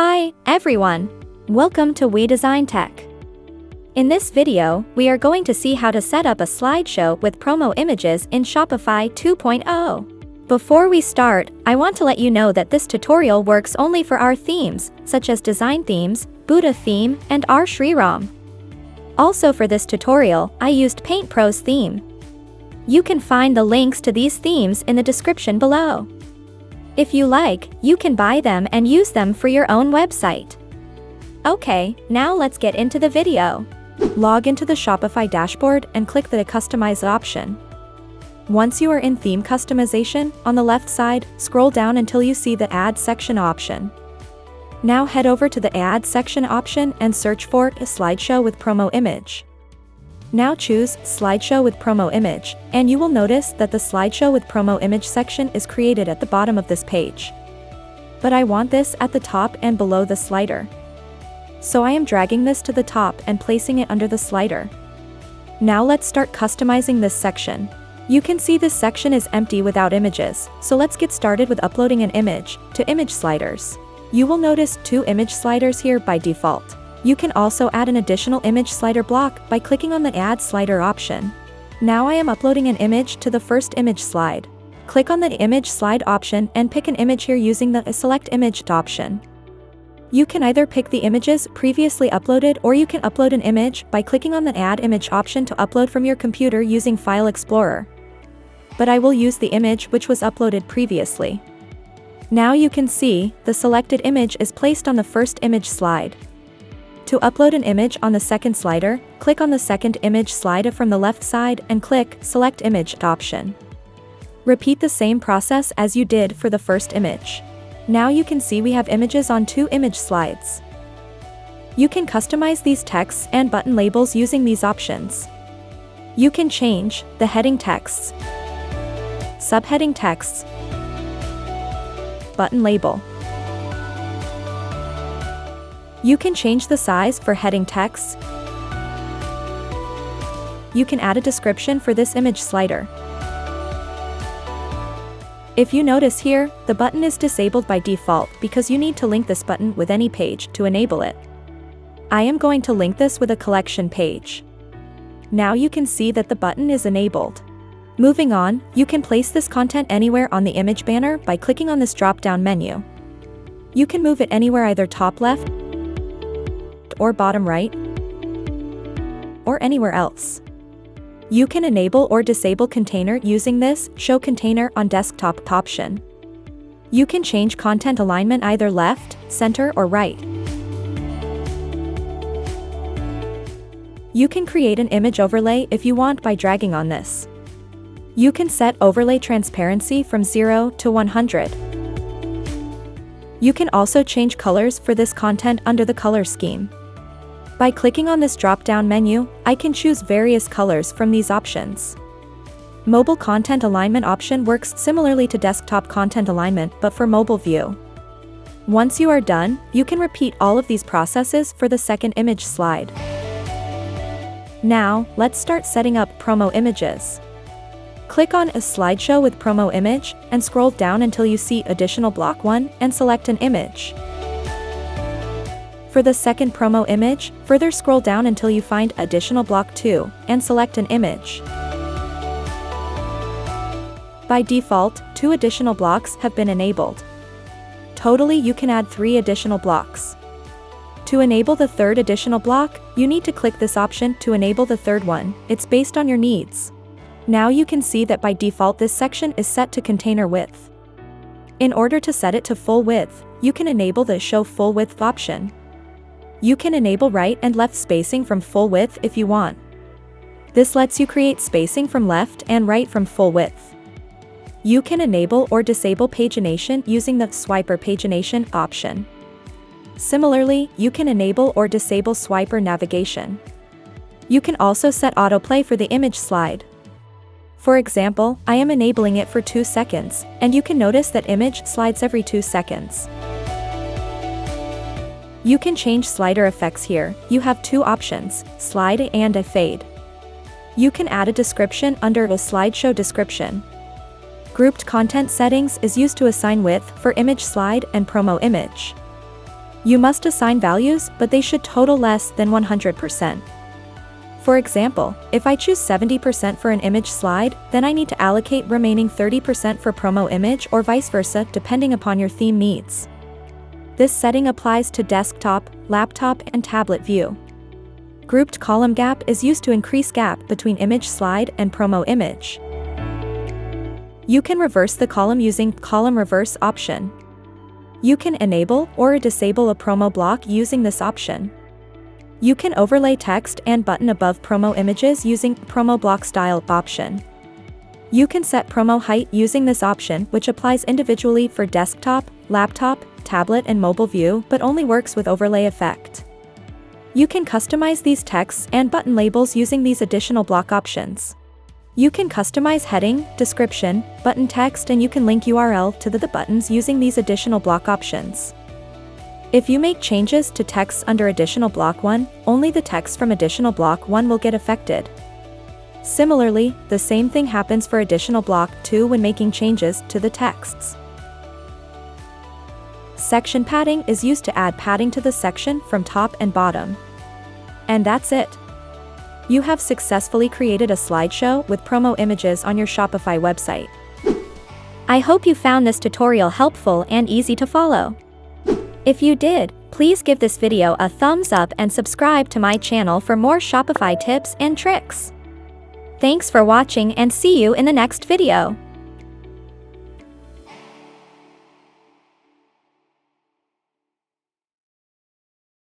Hi, everyone! Welcome to We Design Tech. In this video, we are going to see how to set up a slideshow with promo images in Shopify 2.0. Before we start, I want to let you know that this tutorial works only for our themes, such as design themes, Buddha theme, and our Shriram. Also for this tutorial, I used Paint Pro's theme. You can find the links to these themes in the description below. If you like, you can buy them and use them for your own website. Okay, now let's get into the video. Log into the Shopify dashboard and click the Customize option. Once you are in Theme Customization, on the left side, scroll down until you see the Add Section option. Now head over to the Add Section option and search for a slideshow with promo image. Now choose Slideshow with Promo Image, and you will notice that the Slideshow with Promo Image section is created at the bottom of this page. But I want this at the top and below the slider. So I am dragging this to the top and placing it under the slider. Now let's start customizing this section. You can see this section is empty without images, so let's get started with uploading an image to image sliders. You will notice 2 image sliders here by default. You can also add an additional image slider block by clicking on the Add Slider option. Now I am uploading an image to the first image slide. Click on the Image Slide option and pick an image here using the Select Image option. You can either pick the images previously uploaded or you can upload an image by clicking on the Add Image option to upload from your computer using File Explorer. But I will use the image which was uploaded previously. Now you can see, the selected image is placed on the first image slide. To upload an image on the second slider, click on the second image slide from the left side and click Select Image option. Repeat the same process as you did for the first image. Now you can see we have images on 2 image slides. You can customize these texts and button labels using these options. You can change the heading texts, subheading texts, button label. You can change the size for heading text. You can add a description for this image slider. If you notice here, the button is disabled by default because you need to link this button with any page to enable it. I am going to link this with a collection page. Now you can see that the button is enabled. Moving on, you can place this content anywhere on the image banner by clicking on this drop-down menu. You can move it anywhere, either top left or bottom right, or anywhere else. You can enable or disable container using this Show Container on Desktop option. You can change content alignment either left, center, or right. You can create an image overlay if you want by dragging on this. You can set overlay transparency from 0 to 100. You can also change colors for this content under the color scheme. By clicking on this drop-down menu, I can choose various colors from these options. Mobile content alignment option works similarly to desktop content alignment but for mobile view. Once you are done, you can repeat all of these processes for the second image slide. Now, let's start setting up promo images. Click on a slideshow with promo image and scroll down until you see additional block 1 and select an image. For the second promo image, further scroll down until you find additional block 2 and select an image. By default, 2 additional blocks have been enabled. Totally, you can add 3 additional blocks. To enable the third additional block, you need to click this option to enable the third one. It's based on your needs. Now you can see that by default this section is set to container width. In order to set it to full width, you can enable the Show Full Width option. You can enable right and left spacing from full width if you want. This lets you create spacing from left and right from full width. You can enable or disable pagination using the Swiper pagination option. Similarly, you can enable or disable swiper navigation. You can also set autoplay for the image slide. For example, I am enabling it for 2 seconds, and you can notice that image slides every 2 seconds. You can change slider effects here. You have 2 options, slide and a fade. You can add a description under a slideshow description. Grouped content settings is used to assign width for image slide and promo image. You must assign values, but they should total less than 100%. For example, if I choose 70% for an image slide, then I need to allocate remaining 30% for promo image or vice versa depending upon your theme needs. This setting applies to desktop, laptop, and tablet view. Grouped column gap is used to increase gap between image slide and promo image. You can reverse the column using column reverse option. You can enable or disable a promo block using this option. You can overlay text and button above promo images using promo block style option. You can set promo height using this option, which applies individually for desktop, laptop, tablet, and mobile view, but only works with overlay effect. You can customize these texts and button labels using these additional block options. You can customize heading, description, button text, and you can link URL to the buttons using these additional block options. If you make changes to text under additional block 1, only the text from additional block 1 will get affected. Similarly, the same thing happens for additional block 2 when making changes to the texts. Section padding is used to add padding to the section from top and bottom. And that's it. You have successfully created a slideshow with promo images on your Shopify website. I hope you found this tutorial helpful and easy to follow. If you did, please give this video a thumbs up and subscribe to my channel for more Shopify tips and tricks. Thanks for watching and see you in the next video.